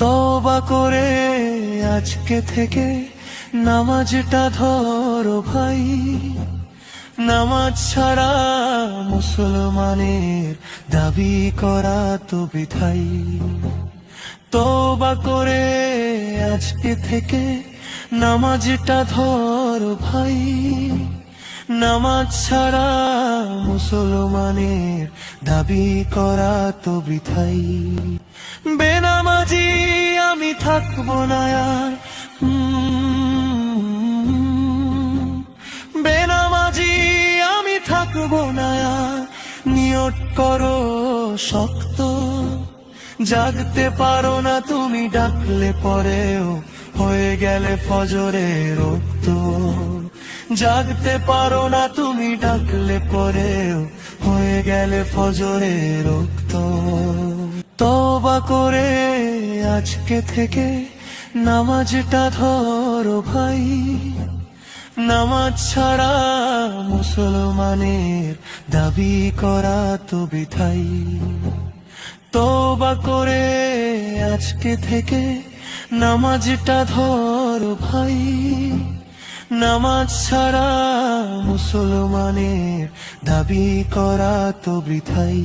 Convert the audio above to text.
তওবা করে আজকে থেকে নামাজটা ধরো ভাই। নামাজ ছাড়া মুসলমানের দাবি করা তো বৃথাই। তওবা করে আজকে থেকে নামাজটা ধরো ভাই। নামাজ ছাড়া মুসলমানের দাবি করা তো বৃথাই। বেনামাজি আমি থাকবো না আর, বেনামাজি আমি থাকবো না আর। নিয়ত করো শক্ত, জাগতে পারো না তুমি ডাকলে পরেও হয়ে গেলে ফজরের রক্ত। জাগতে পারো না তুমি ডাকলে পরেও হয়ে গেলে ফজরের রক্ত। তওবা করে আজকে থেকে নামাজটা ধরো ভাই। নামাজ ছাড়া মুসলমানের দাবি করা তো বৃথাই। তওবা করে আজকে থেকে নামাজটা ধরো ভাই। নামাজ ছাড়া মুসলমানের দাবি করা তো বৃথাই।